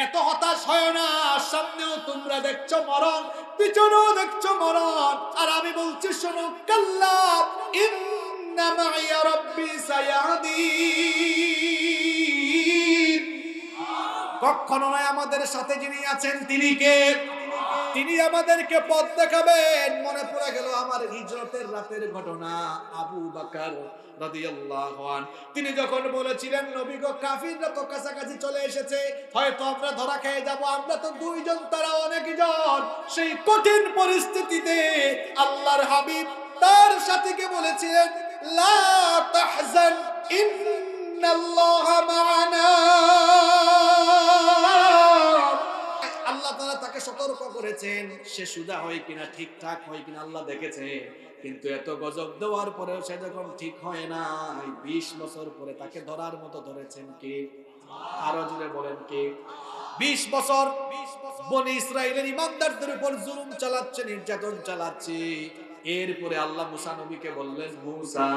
এত হতাশ হয় না, সামনেও তোমরা দেখছো মরণ, পিছনেও দেখছো মরণ, আর আমি বলছি শোনো, কাল্লা ইন্না মাইয়া রাব্বি সায়াহদিন। কখনো নয়, আমাদের সাথে যিনি আছেন তিনি কে? তিনি আমাদেরকে পথ দেখাবেন। মনে পড়ে গেল আমার হিজরতের রাতের ঘটনা। আবু বকর রাদিয়াল্লাহু আনহু তিনি যখন বলেছিলেন, নবী গো, কাফিররা তো কাছাকাছি চলে এসেছে, হয়তো আমরা ধরা খেয়ে যাব, আমরা তো দুইজন, তারা অনেকজন। সেই কঠিন পরিস্থিতিতে আল্লাহর হাবিব তার সাথীকে বলেছিলেন, লা তাহজান ইন্নাল্লাহা মা'ানা। আল্লাহ তাআলা তাকে সতর্ক করেছেন, সে সুজা হয় কিনা, ঠিকঠাক হয় কিনা আল্লাহ দেখেছে। কিন্তু এত গজব দেওয়ার পরেও সে যখন ঠিক হয় না, 20 বছর পরে তাকে ধরার মতো ধরেছেন কে? আরো জোরে বলেন কে? 20 বছর বনি ইসরাইলের ইমানদারদের উপর জুলুম চালাচ্ছে, নির্যাতন চালাচ্ছে। এরপরে আল্লাহ মুসা নবীকে বললেন, মুসা,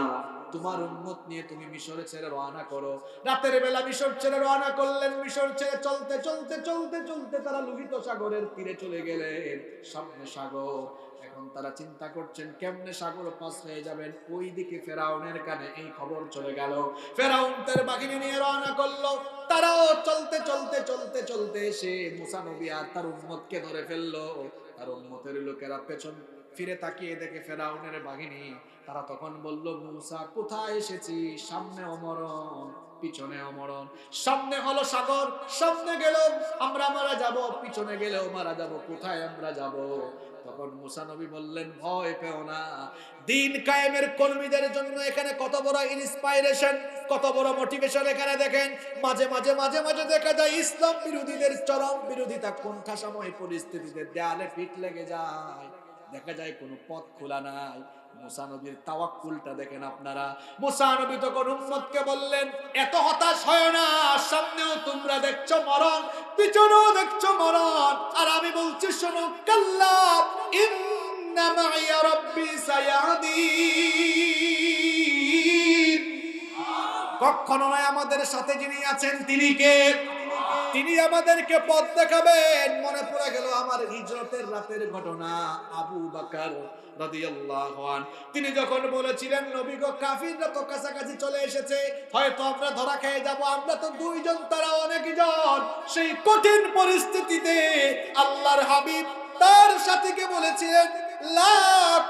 তোমার উম্মত নিয়ে তুমি মিশরে ছেড়ে রওনা করো। রাতের বেলা মিশর ছেড়ে রওনা করলেন। মিশর ছেড়ে চলতে চলতে চলতে চলতে তারা লোহিত সাগরের তীরে চলে গেলেন। সামনে সাগর। এখন তারা চিন্তা করছেন কেমনে সাগর পাস হয়ে যাবেন। ওইদিকে ফেরাউনের কানে এই খবর চলে গেল। ফেরাউন তার বাহিনী নিয়ে রওনা করলো। তারাও চলতে চলতে চলতে চলতে এসে মুসা নবী আর তার উম্মতকে ধরে ফেললো। তার উম্মতের লোকেরা পেছন ফিরে তাকিয়ে দেখে ফেরাউনের বাহিনী। তারা তখন বলল, মুসা, কোথায় এসেছি? সামনে অমরণ, পিছনে অমরণ। সামনে হলো সাগর, সামনে গেল আমরা মারা যাব, পিছনে গেলেও মারা যাব, কোথায় আমরা যাব? তখন মুসা নবী বললেন, ভয় পেও না, দিন কায়েমের কর্মীদের জন্য এখানে কত বড় ইন্সপাইরেশন, কত বড় মোটিভেশন এখানে দেখেন। মাঝে মাঝে মাঝে মাঝে দেখা যায় ইসলাম বিরোধীদের চরম বিরোধিতা, কোণঠাসাময় পরিস্থিতিতে দেয়ালে পিঠ লেগে যায়। দেখা যায় কোনো পথ খোলা নাই। মুসা নবীর তাওয়াক্কুলটা দেখেন আপনারা। মুসা নবী তখন উম্মতকে বললেন, এত হতাশ হয় না, সামনেও তোমরা দেখছো মরণ, পিছনেও দেখছো মরণ, আর আমি বলছি শোনো, কাল্লা ইন্না মাইয়া রাব্বি সায়াহদিন। কখনো নয়, আমাদের সাথে যিনি আছেন তিনি কে? তিনি আমাদেরকে পথ দেখাবেন। মনে পড়ে গেল আমার হিজরতের রাতের ঘটনা। আবু বকর রাদিয়াল্লাহু আনহু তিনি যখন বলেছিলেন, নবী গো, কাফিররা তো কাছাকাছি চলে এসেছে, হয়তো আমরা ধরা খেয়ে যাব, আমরা তো দুইজন, তারা অনেকজন। সেই কঠিন পরিস্থিতিতে আল্লাহর হাবিব তার সাথীকে বলেছিলেন, লা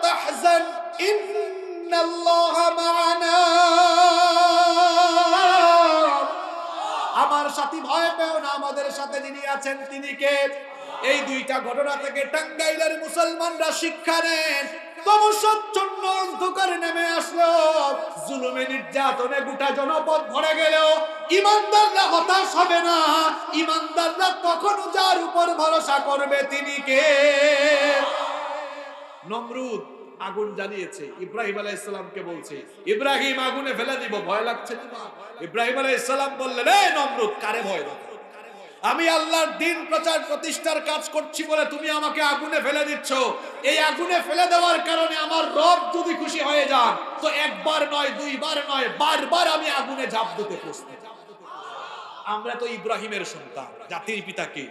তাহজান ইন্নাল্লাহা মা'ানা। আমার সাথী, ভয় পেও না, আমাদের সাথে যিনি আছেন তিনি কে? এই দুইটা ঘটনা থেকে টাঙ্গাইলের মুসলমানরা শিক্ষা নেন। তমসচ্ছন্ন অন্ধকার নেমে আসলো, জুলুমে নির্যাতনে গোটা জনপদ ভরে গেল, ইমানদাররা হতাশ হবে না। ইমানদাররা তখনও যার উপর ভরসা করবে তিনি কে? নমরুদ আগুন জ্বালিয়েছে, ইব্রাহিম আলাইহিস সালামকে বলছে, ইব্রাহিম, আগুনে ফেলে দিব, ভয় লাগছে না? ইব্রাহিম আলাইহিস সালাম বললেন, এই নমরুদ, কারে ভয় দেখাও? আমি আল্লাহর দ্বীন প্রচার প্রতিষ্ঠার কাজ করছি বলে তুমি আমাকে আগুনে ফেলে দিচ্ছ। এই আগুনে ফেলে দেওয়ার কারণে আমার রব যদি খুশি হয়ে যান, তো একবার নয়, দুইবার নয়, বারবার আমি আগুনে ঝাঁপ দিতে প্রস্তুত। আমরা তো ইব্রাহিমের সন্তান, জাতির পিতা কে?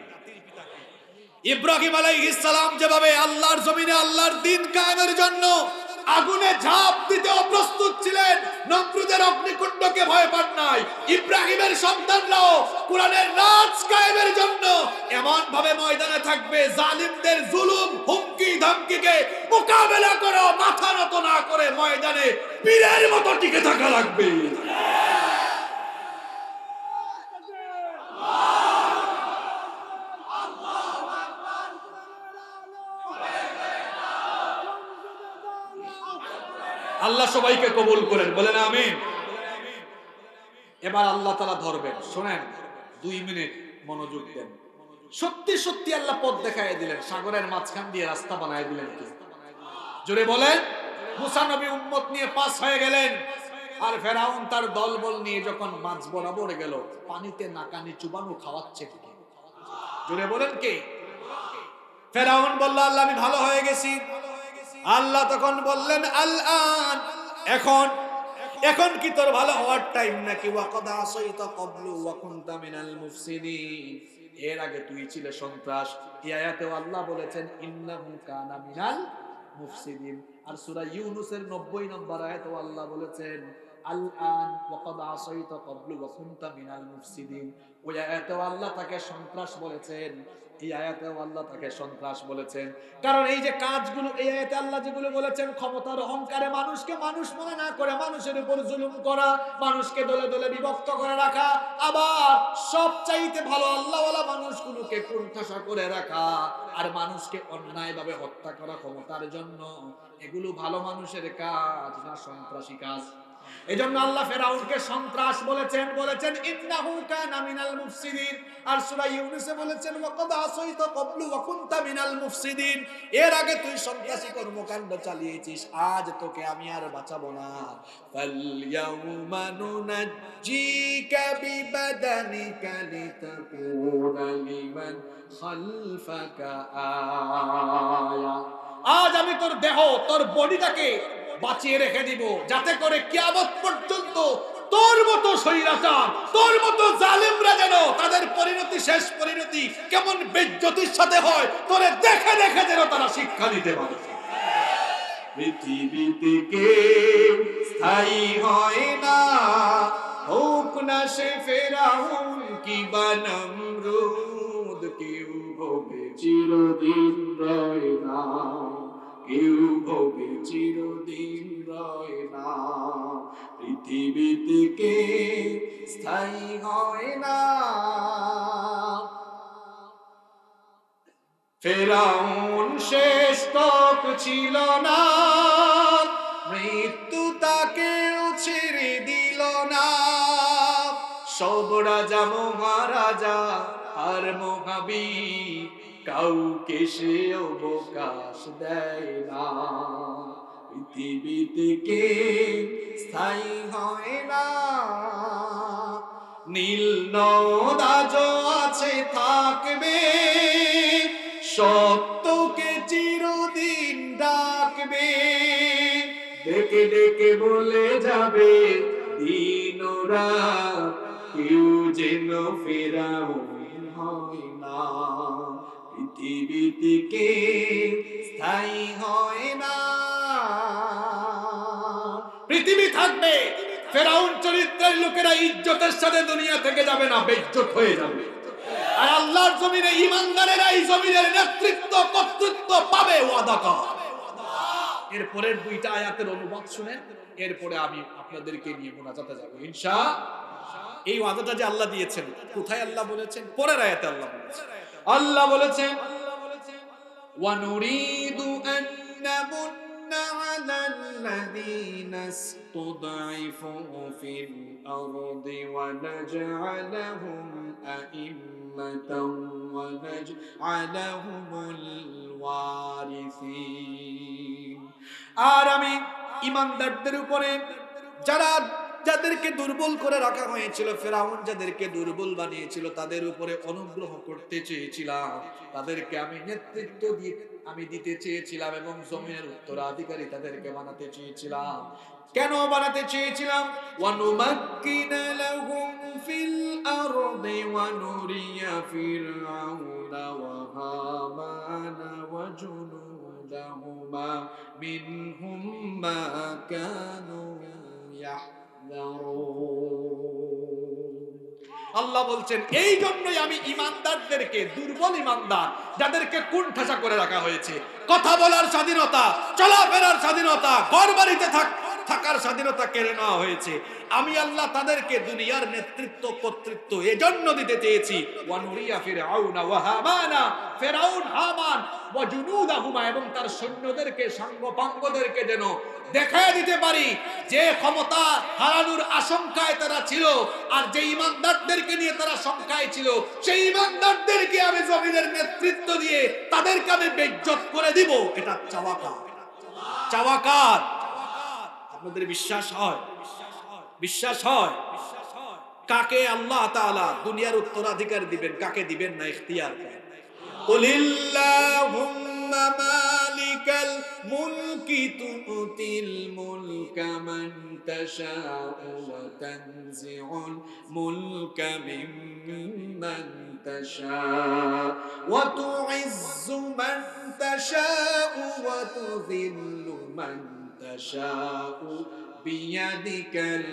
ইব্রাহিম আলাইহিস সালাম যেভাবে আল্লাহর জমিনে আল্লাহর দ্বীন কায়েমের জন্য আগুনে ঝাঁপ দিতেও প্রস্তুত ছিলেন, নমরুদের অগ্নিকুণ্ডকে ভয় পান নাই। ইব্রাহিমের সন্তানরাও কোরআনের রাজ কায়েমের জন্য এমন ভাবে ময়দানে থাকবে, জালিমদের জুলুম, হুমকি ধমকিকে মোকাবেলা করে মাথা নত না করে ময়দানে বীরের মতো টিকে থাকা লাগবে। আল্লাহ সবাইকে কবুল করেন, বলেন আমিন। এবার আল্লাহ তাআলা ধরবেন, শোনেন, 2 মিনিট মনোযোগ দেন। সত্যি সত্যি আল্লাহ পথ দেখায় দিলেন, সাগরের মাঝখান দিয়ে রাস্তা বানায় দিলেন। কি জোরে বলেন। মুসা নবী উম্মত নিয়ে পাস হয়ে গেলেন, আর ফেরাউন তার দলবল নিয়ে যখন মাঝ বরাবর গেল, পানিতে নাকানি চুবানো খাওয়াচ্ছে কে? জোরে বলেন কে? ফেরাউন বলল, আল্লাহ, আমি ভালো হয়ে গেছি। আল্লাহ তখন বললেন, আল-আন, এখন এখন কি তোর ভালো হওয়ার টাইম নাকি? ওয়াকাদ আসাইতা ক্বাবলু ওয়া কুনতা মিনাল মুফসিদিন। এর আগে তুই ছিলে সন্ত্রাস। এই আয়াতেও আল্লাহ বলেছেন ইন্নাহু কানা মিনাল মুফসিদিন। আর সূরা ইউনূসের 90 নম্বর আয়াতেও আল্লাহ বলেছেন আল-আন ওয়াকাদ আসাইতা ক্বাবলু ওয়া কুনতা মিনাল মুফসিদিন। ওই আয়াতেও আল্লাহ তাকে সন্ত্রাস বলেছেন, এই আয়াতেও আল্লাহ তাকে সন্ত্রাস বলেছেন। কারণ এই যে কাজগুলো এই আয়াতে আল্লাহ যেগুলো বলেছেন, ক্ষমতার অহংকারে মানুষকে মানুষ মনে না করে মানুষের উপর জুলুম করা, মানুষকে দলে দলে বিভক্ত করে রাখা, আবার সবচাইতে ভালো আল্লাহওয়ালা মানুষগুলোকে কুণ্ঠাসা করে রাখা, আর মানুষকে অন্যায়ভাবে হত্যা করা ক্ষমতার জন্য, এগুলো ভালো মানুষের কাজ না সন্ত্রাসী কাজ। এজন্য আল্লাহ ফেরাউনকে সন্ত্রাস বলেছেন ইন্নাহু কানা মিনাল মুফসিদিন। আর সূরা ইউনূসে বলেছেন ওয়াকাদ আসাইতা ক্বাবলু ওয়া কুনতা মিনাল মুফসিদিন। এর আগে তুই সন্ত্রাসী কর্মকাণ্ড চালিয়েছিস, আজ তোকে আমি আর বাঁচাবো না। ফাল ইয়াউমা নুনাজ্জিকা বিবাদানিকা লিতাকুনা লিমান খালফাকা আয়া। আজ আমি তোর দেহ, তোর বডিটাকে বাঁচিয়ে রেখে দিব, যাতে করে কিয়ামত পর্যন্ত তোর মতো স্বৈরাচার, তোর মতো জালেমরা যেন তাদের পরিণতি, শেষ পরিণতি কেমন বেইজ্জতির সাথে হয়, তোরে দেখে দেখে যেন তারা শিক্ষা দিতে পারে। পৃথিবীতে কেউ স্থায়ী হয় না, হোক না সে ফেরাউন কিংবা নমরুদ, কেউ ভোগে চিরদিন রয় না, কেউ ভোগে চিরদিন রয় না। পৃথিবীতে কেউ স্থায়ী হয় না। ফেরাউন শেষ তক ছিল না, মৃত্যু তাকেও ছেড়ে দিল না। সব রাজা মহারাজা আর মহাবীর কাউকে সে অবকাশ দেয় না। পৃথিবীতে কেউ স্থায়ী হয় না। নীল নদ আজও আছে, থাকবে, সত্যকে চিরদিন ডাকবে, ডেকে ডেকে বলে যাবে দিন রাত, কেউ যেন ফেরাউন হয় না। পৃথিবীতে কেউ স্থায়ী হয় না। পৃথিবী থাকবে, ফেরাউন চরিত্রের লোকেরা ইজ্জতের সাথে দুনিয়া থেকে যাবে না, বেইজ্জত হয়ে যাবে। আর আল্লাহর জমিনে ঈমানদারেরা এই জমিনের নেতৃত্ব কর্তৃত্ব পাবে, ওয়াদা কর। এরপরের দুইটা আয়াতের অনুবাদ শুনেন, এরপরে আমি আপনাদেরকে নিয়ে মুনাজাতে যাব ইনশাআল্লাহ। এই ওয়াদাটা যে আল্লাহ দিয়েছেন, কোথায় আল্লাহ বলেছেন? পরের আয়াতে আল্লাহ বলেছেন, আল্লাহ বলেছেন ওয়া নুরিদু আন নামুন্না আলাল্লাযীনা ইসতুদঈফু ফিল আরদি ওয়া নাজআলাহুম আইম্মাতাও ওয়া নাজআলাহুমুল ওয়ারিসিন। আর আমি ঈমানদারদের উপরে যাদেরকে দুর্বল করে রাখা হয়েছিল, ফেরাউন যাদেরকে দুর্বল বানিয়েছিল, তাদের উপরে অনুগ্রহ করতে চেয়েছিলাম, তাদেরকে আমি নেতৃত্ব দিতে চেয়েছিলাম এবং জমিনের উত্তরাধিকারী তাদেরকে বানাতে চেয়েছিলাম। কেন বানাতে চেয়েছিলাম? ওয়ানুমাক্কিনা লাহুম ফিল আরদি ওয়া নুরিয়া ফিরআউনা ওয়া হামানা ওয়া জুনুদাহুমা মিনহুম মা কানু আল্লাহ বলছেন এই জন্যই আমি ঈমানদারদেরকে, দুর্বল ঈমানদার যাদেরকে কুণ্ঠাসা করে রাখা হয়েছে, কথা বলার স্বাধীনতা, চলাফেরার স্বাধীনতা, ঘরবাড়িতে থাকার স্বাধীনতা কেড়ে নেওয়া হয়েছে, আমি আল্লাহ তাদেরকে দুনিয়ার নেতৃত্ব কর্তৃত্ব এজন্য দিতে চেয়েছি। ওয়ানুরিয়া ফিরআউনা ওয়া হামানা, ফিরআউন, হামান, ওয়া জুনুদাহুমা, এবং তার সৈন্যদেরকে, সাঙ্গপাঙ্গদেরকে যেন দেখায় দিতে পারি যে ক্ষমতা হারানোর আশঙ্কায় তারা ছিল, আর যে ঈমানদারদেরকে নিয়ে তারা শঙ্কায় ছিল, সেই ঈমানদারদেরকে আমি জমিনের নেতৃত্ব দিয়ে তাদেরকে আমি বেইজ্জত করে দিব। এটা চাওয়াকার। আপনাদের বিশ্বাস হয়? বিশ্বাস হয়? কাকে আল্লাহ তাআলা দুনিয়ার উত্তরাধিকার দিবেন, কাকে দিবেন না ইখতিয়ার করেন। কুলিল্লাহুম্মা মালিকাল মুলকি তুতিল মুলকা মান তাশাউ ওয়া তানজিউল মুলকা মিম্মান তাশাউ ওয়া তুইজ্জু মান তাশাউ ওয়া তুযিল্লু মান তাশাউ বিয়াদিকাল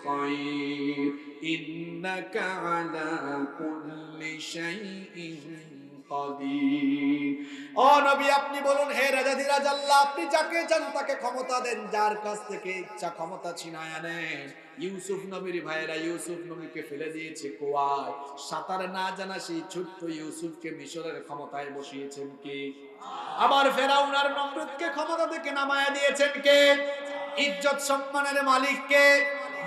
খায়র ইন্নাকা আলা কুল্লি শাইইন কাদির। ও নবী, আপনি বলুন, হে রাজাধিরাজ আল্লাহ, আপনি যাকে চান তাকে ক্ষমতা দেন, যার কাছ থেকে ইচ্ছা ক্ষমতা ছিনায় আনেন। ইউসুফ নবীর ভাইয়েরা ইউসুফ নবীকে ফেলে দিয়েছে কুয়ায়। সাঁতার না জানা সেই ছোট্ট ইউসুফকে মিশরের ক্ষমতায় বসিয়েছেন কে? আবার ফেরাউন আর নমরুদকে ক্ষমতা থেকে নামায়া দিয়েছেন কে? ইজ্জত সম্মানের মালিক কে?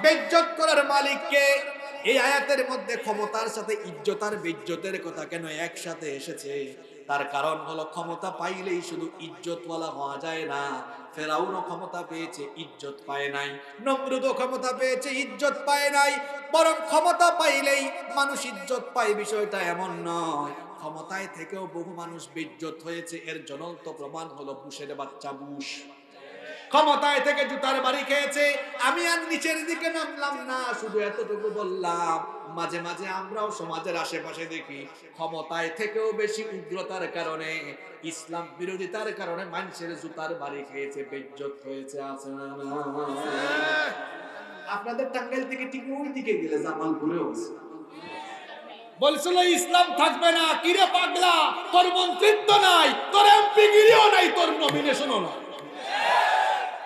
বেইজ্জত করার মালিক কে? এই আয়াতের মধ্যে ক্ষমতার সাথে ইজ্জত আর বেইজ্জতের কথা কেন একসাথে এসেছে? তার কারণ হলো, ক্ষমতা পাইলেই শুধু ইজ্জতওয়ালা হওয়া যায় না। ফেরাউনও ক্ষমতা পেয়েছে, ইজ্জত পায় নাই। নমরুদও ক্ষমতা পেয়েছে, ইজ্জত পায় নাই। বরং ক্ষমতা পাইলেই মানুষ ইজ্জত পায়, বিষয়টা এমন নয়। ক্ষমতায় থেকেও বহু মানুষ বেইজ্জত হয়েছে। এর জ্বলন্ত প্রমাণ হলো বুশের বাচ্চা বুশ। ক্ষমতায় থেকে জুতার বাড়ি খেয়েছে। আমি আর নিচের দিকে নামলাম না, শুধু এতটুকু বললাম, মাঝে মাঝে আমরাও সমাজের আশেপাশে দেখি ক্ষমতায় থেকেও বেশি উগ্রতার কারণে, ইসলাম বিরোধিতার কারণে মানুষের জুতার বাড়ি খেয়েছে, বেইজ্জত হয়েছে। আছে না? আপনাদের টাঙ্গাইল থেকে ঠিক ওই দিকে গেলে জামালপুরেও আছে। বলছিল ইসলাম থাকবে না। কিরে পাগলা, তোর মন্ত্রিত্ব নাই, তোর এমপি গিরিও নাই, তোর নমিনেশনও নাই।